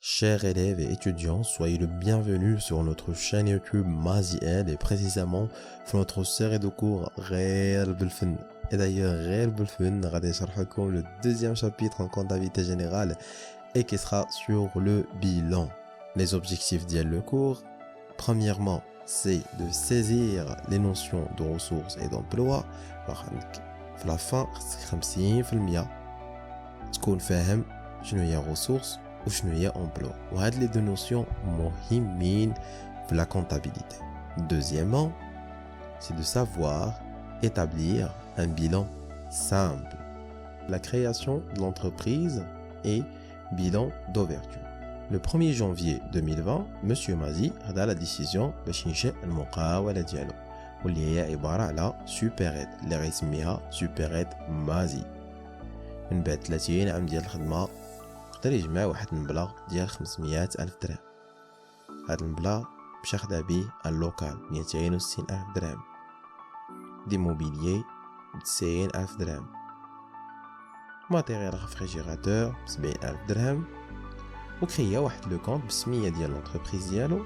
Chers élèves et étudiants, soyez le bienvenu sur notre chaîne YouTube Maziel et précisément sur notre série de cours Réel Belfen. Et d'ailleurs, Réel Belfen, comme le deuxième chapitre en comptabilité générale et qui sera sur le bilan. Les objectifs le cours, premièrement, c'est de saisir les notions de ressources et d'emploi. À la fin, 50% تكون فاهم شنو هي ressources وشنو هي emploi. وهاد les deux notions مهمين في la comptabilité. Deuxièmement, c'est de savoir établir un bilan simple. La création de l'entreprise et bilan d'ouverture. Le 1er janvier 2020, Monsieur Mazi a la décision باش ينشئ المقاولة ديالو واللي هي عبارة على سوبريت اللي غيسميها سوبريت مازي. من بعد 30 عام ديال الخدمة قدر يجمع واحد المبلغ ديال 500 ألف درهم. هاد المبلغ مشى خدا بيه اللوكال 260 ألف درهم، دي موبيليي 90 ألف درهم، ماتيريال ريفريجيراتور 70 ألف درهم، وكريا واحد لو كونط بسمية ديال لونتربريز ديالو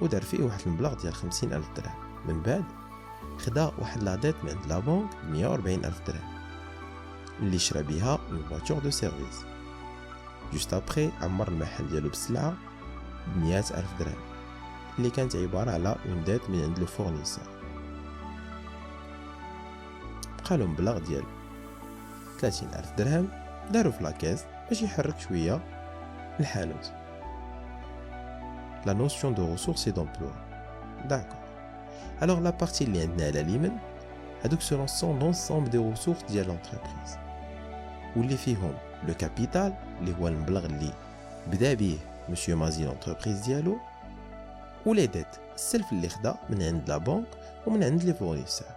ودار فيه واحد المبلغ ديال 50 ألف درهم. من بعد خدا واحد لا ديت من عند لا بنك 140 ألف درهم اللي شرا بيها اون فواتور دو سيرفيس. جوست ابري عمر المحل ديالو بالسلعه ب 100 ألف درهم اللي كانت عباره على اون ديت من عند لو فورنيسور. بقى له مبلغ ديال 30 ألف درهم دارو في لاكيس باش يحرك شويه الحانوت. La notion de ressources et d'emploi. D'accord. Alors la partie اللي عندنا على اليمين هادوك سو سون لونسومبل دي ressources ديال l'entreprise واللي فيهم لو كابيتال اللي هو المبلغ اللي بدا به مسيو مازي لونتربريز ديالو، ولي ديت السلف اللي خدا من عند لا بنك ومن عند لي فورنيسور.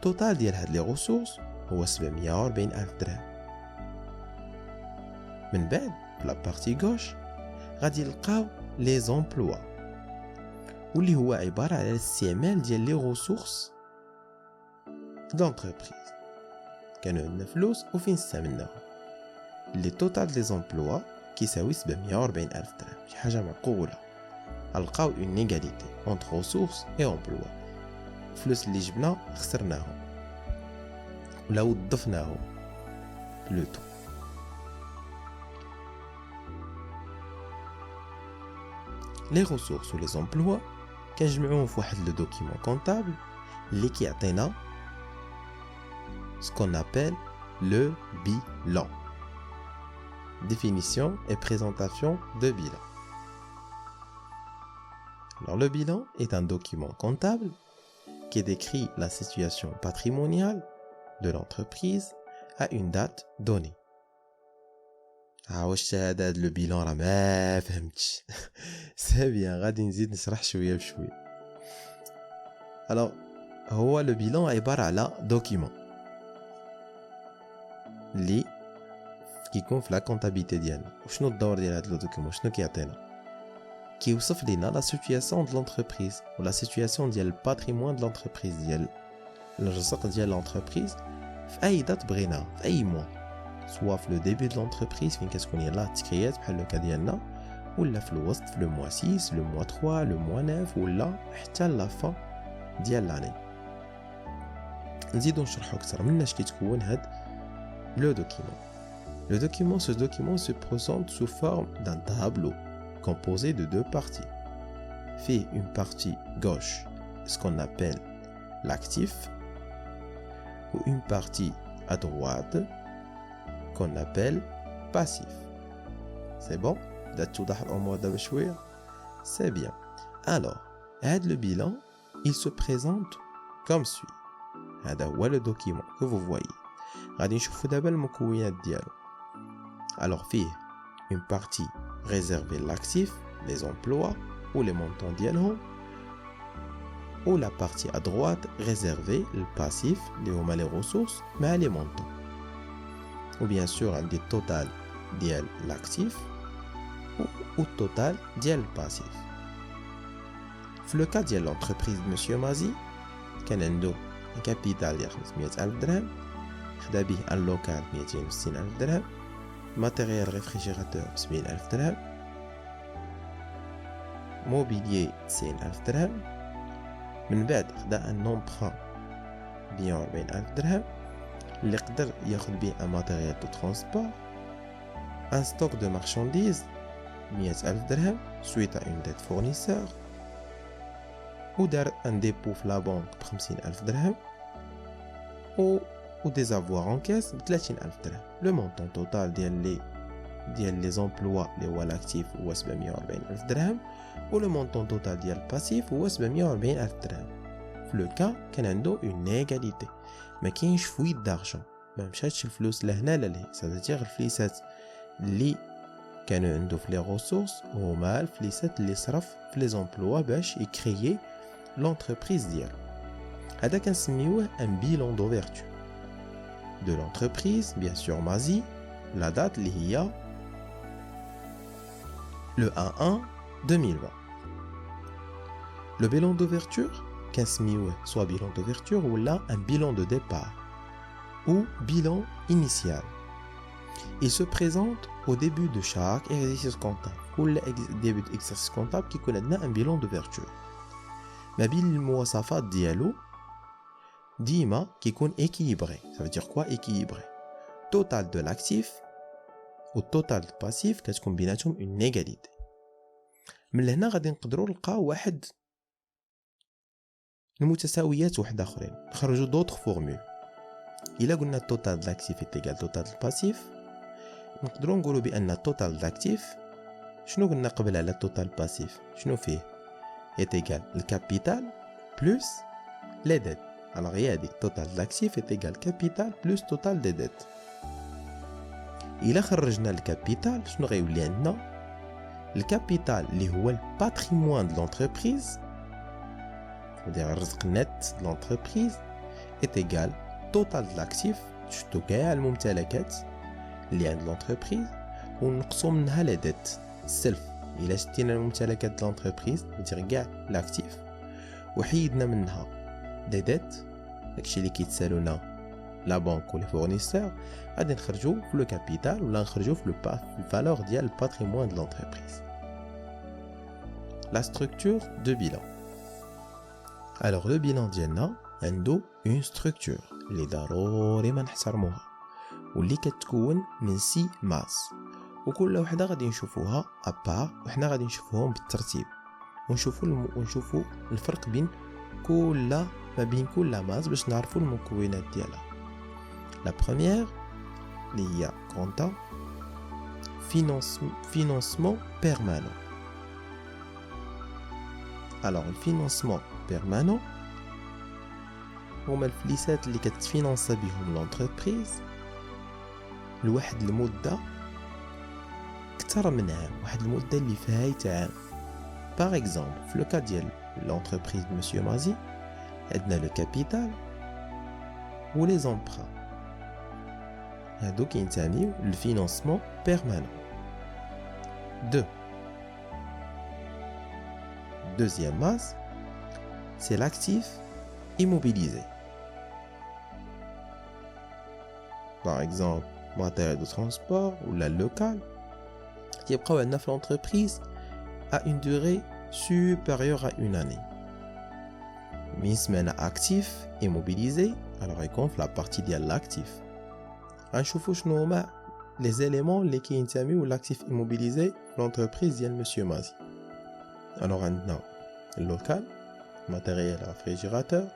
توتال ديال هاد لي ريسورس هو 740 ألف درهم. من بعد في لا بارتي غوش غادي نلقاو لي زومبلوا واللي هو عباره على الاستعمال ديال لي ريسورس دونتربريز كانوا عندنا فلوس وفين استعملناهم. لي توتال دي زومبلوا كيساوي 740 ألف درهم، شي حاجه معقوله. غنلقاو اون ايغاليتي اونتر ريسورس اي امبلوا. الفلوس اللي جبنا خسرناهم ولا وظفناهم بلوتو. لي ريسورس و لي زومبلوا كنجمعوهم في واحد لو دوكيمون كونطابل اللي كيعطينا ce qu'on appelle le bilan. Définition et présentation de bilan. Alors le bilan est un document comptable qui décrit la situation patrimoniale de l'entreprise à une date donnée. واش هذا لو بيلان راه ما فهمتش. سي بيان غادي نزيد نشرح شويه بشويه. alors هو لو بيلان عباره على دوكيمون اللي كيكون في لا كونطابيلتي ديالنا. وشنو الدور ديال هذا لو دوكيمون؟ شنو كيعطينا؟ كيوصف لينا لا سيتوياسيون ديال لونتربريز ولا سيتوياسيون ديال الباتريمون ديال لونتربريز ديال الرزق ديال لونتربريز في اي دات بغينا في اي موا، سوا في لو ديبي ديال لونتربريز فين كتكون يلاه التكريات بحال لوكا ديالنا، ولا في الوسط في لو موا 6 لو موا 3 لو موا 9 ولا حتى لا فان ديال لاني. نزيدو نشرحو اكثر مناش كيتكون هاد le document. Ce document se présente sous forme d'un tableau composé de deux parties. Fait une partie gauche, ce qu'on appelle l'actif, ou une partie à droite, qu'on appelle passif. C'est bon? C'est bien. Alors, le bilan, il se présente comme suit. C'est le document que vous voyez. غادي نشوفوا دابا المكونات ديالو. alors فيه une partie réservée l'actif les emplois ou les montants ديالهم، ou la partie à droite réservée le passif اللي هما les ressources مع les montants. ou bien sûr عندي total ديال l'actif ou total ديال الباسيف. في لو كا ديال l'entreprise monsieur مازي كان عنده كابيتال ديال 500 ألف درهم، خدا به اللوكال 260 ألف درهم، ماتيريال ريفريجيراتور ب 70 ألف درهم، موبيليي 90000 درهم. من بعد خدا ان امبران 140000 درهم اللي قدر ياخذ به ان ماتيريال دو ترونسبور، ان ستوك دو مارشانديز 100000 درهم suite à une dette fournisseur، ودار ان ديبو في لا بنك ب 50000 درهم ou des avoirs en caisse ب 30000 درهم. لو مونطون توتال ديال لي زومبلوا اللي هو الاكتيف هو 740000 درهم، و لو مونطون توتال ديال الباسيف هو 740000 درهم. في لو كا كان عنده اون ايغاليتي، ما كاينش فويت دارجون، ما مشاتش الفلوس لهنا لا لهي، سادير الفليسات اللي كانوا عنده في لي ريسورس هما الفليسات اللي صرف في لي زومبلوا باش يكريي لونتربريز ديالو. هذا كنسميوه ان بيلون دوفيرتور de l'entreprise, bien sûr Mazi, la date اللي هي le 1/1/2020. Le bilan d'ouverture كنسميوه soit bilan d'ouverture ou là un bilan de départ ou bilan initial. Il se présente au début de chaque exercice comptable. كل début d'exercice comptable كيكون عندنا un bilan d'ouverture. ما بين المواصفات ديالو ديما كيكون équilibré. Ça veut dire quoi équilibré? Total de l'actif و total du passif كتكون بيناتهم une égalité. من لهنا غادي نقدروا نلقاو واحد المتساويات واحد اخرين، نخرجوا d'autres formules. الا قلنا total de l'actif est égal total du passif، نقدروا نقولوا بان total de l'actif شنو قلنا قبل على total passif شنو فيه est égal le capital plus les dettes. Alors il y a dit total de l'actif est égal capital plus total des dettes. إلا خرجنا الكابيتال شنو غيولي عندنا؟ الكابيتال اللي هو الباتريمون دو لونتربريز، c'est-à-dire الرزق نت دو لونتربريز est égal total de l'actif، شفتو كاع الممتلكات اللي عند لونتربريز ونقصوا منها لي ديت السلف. إلا شتينا الممتلكات دو لونتربريز c'est-à-dire كاع لاكتيف وحيدنا منها دي ديت، داكشي اللي كيتسالونا لا بانك و لي فورنيسور، غادي نخرجوا في لو كابيتال ولا نخرجوا في الفالور ديال الباتريمون دو لونتربريز. لا ستركتور دو بيلان. alors لو بيلان ديالنا عنده اون ستركتور اللي ضروري ما نحترموها واللي كتكون من 6 ماس، وكل وحده غادي نشوفوها ابار وحنا غادي نشوفوهم بالترتيب ونشوفوا الفرق بين ما بين كل ماس باش نعرفوا المكونات ديالها. La première, il y a compta financement permanent. Alors, le financement permanent, هما الفليسات اللي كتفينانسا بهم لونتربريز لواحد المدة أكثر من عام، واحد المدة اللي فايتة عام. باغ اكزومبل في لو كا ديال لونتربريز مسيو مازي عندنا لو كابيتال و لي زومبران، هادو كينتميو للفينانسمون بيرمانون. 2 Deuxième masse, c'est l'actif immobilisé. Par exemple, matériel de transport ou la locale qui est présent dans l'entreprise a une durée supérieure à une année. Mais semaine actif immobilisé, alors il compte la partie de l'actif. غنشوفوا شنو هما لي زيليمون اللي كينتميو لاكتيف ايموبيليزي لونتربريز ديال مسيو مازي. الوغ عندنا اللوكال، ماتيريال ريفريجيراتور،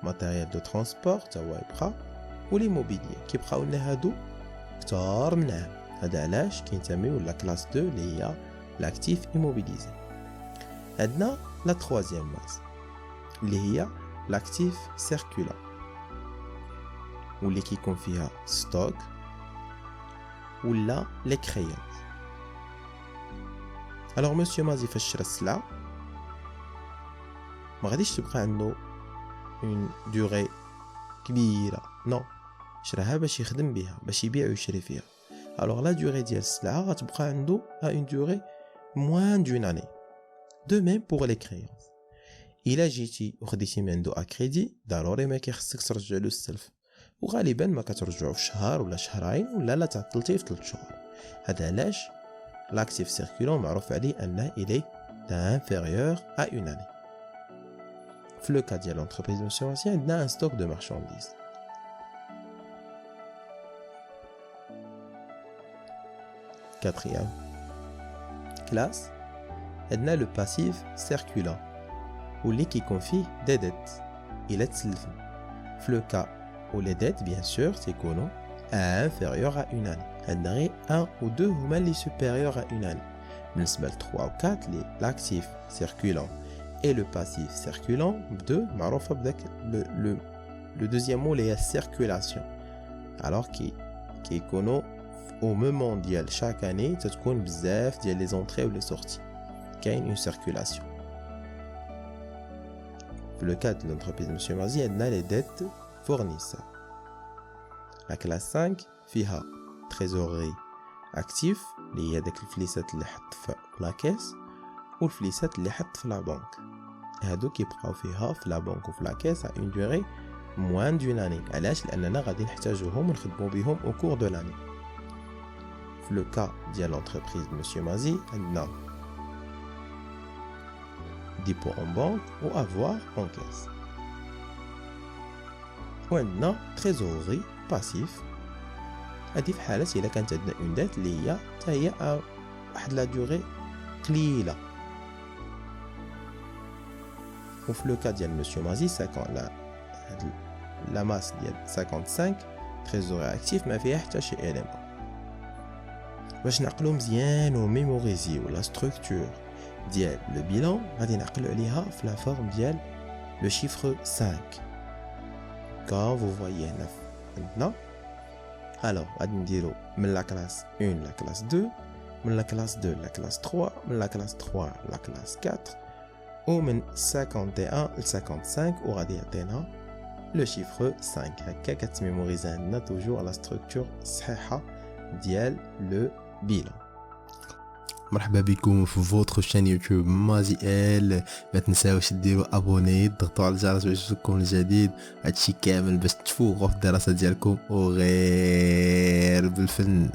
ماتيريال دو ترونسبور تا هو يبقى، و لي موبيليي كيبقاو لنا هادو كثار من عام. هذا علاش كينتميو لا كلاس 2 اللي هي لاكتيف ايموبيليزي. عندنا لا تروازيام ماس اللي هي لاكتيف سيركولار واللي كيكون فيها ستوك ولا لي كريونس. الوغ مسيو مازي فاش شرا السلعه ما غاديش تبقى عنده اون دوري كبيره، نو، شراها باش يخدم بها باش يبيع ويشري فيها. الوغ لا دوري ديال السلعه غتبقى عنده اون دوري موان دون اني. دو ميم بوغ لي كريونس، الا جيتي وخديتي من عنده اكريدي ضروري ما كيخصك ترجع له السلف، وغالبا ما كترجعو في شهر ولا شهرين ولا لا تعطلتيه في 3 شهور. هذا علاش لاكتيف سيركولون معروف عليه انه الي inférieur à une année. Dans le cas de l'entreprise de M. Mazier, on a un stock de marchandises. Quatrième classe, on a le passif circulant, ou qui confie des dettes. Il est sylvain. Dans le cas où les dettes, bien sûr, c'est inférieur à une année. On a un ou deux les supérieurs à une année. Mais 3 ou 4, l'actif circulant et le passif circulant, le deuxième mot, c'est la circulation. Alors qui est connu au moment de chaque année, ça te compte bzaf les entrées ou les sorties. Il y a une circulation. Pour le cas de l'entreprise de M. Mazier, on a les dettes fournisseurs. La classe 5, فيها trésorerie actif, اللي هي داك الفليسات اللي حط في لا كيس والفليسات اللي حط في لا بنك. هادو كيبقاو فيها في لا بنك وفي لا كيس à une durée moins d'une année. علاش؟ لاننا غادي نحتاجوهم ونخدموا بهم au cours de l'année. في le cas ديال l'entreprise de M. Mazier, عندنا dépôt en banque ou avoir en caisse. وعندنا trésorerie passif. هذه في حالة إلا كانت عندنا اون ديت اللي هي واحد لا دوري قليلة. وفي لو كا ديال مسيو مازي 50 لا ماس ديال 55 تريزوري اكتيف ما فيها حتى شي اليمون. باش نعقلو مزيان وميموريزيو لا ستركتور ديال لو بيلان غادي نعقلو عليها في لا فورم ديال لو شيفر 5. كا فو فوايي هنا عندنا alors غادي نديرو من لا كلاس 1 لا كلاس 2 من لا كلاس 2 لا كلاس 3 من لا كلاس 3 لا كلاس 4 ومن 51 ل 55 وغادي يعطينا لو شيفر 5. هكا كتميموريزي عندنا توجور لا ستركتور الصحيحه ديال لو بيلان. مرحبا بكم في فوتر شان يوتيوب مازيال. ما تنساوش ديروا ابوني ضغطوا على الجرس باش يوصلكم الجديد. هادشي كامل باش تفوقوا في الدراسه ديالكم وغير بالفن.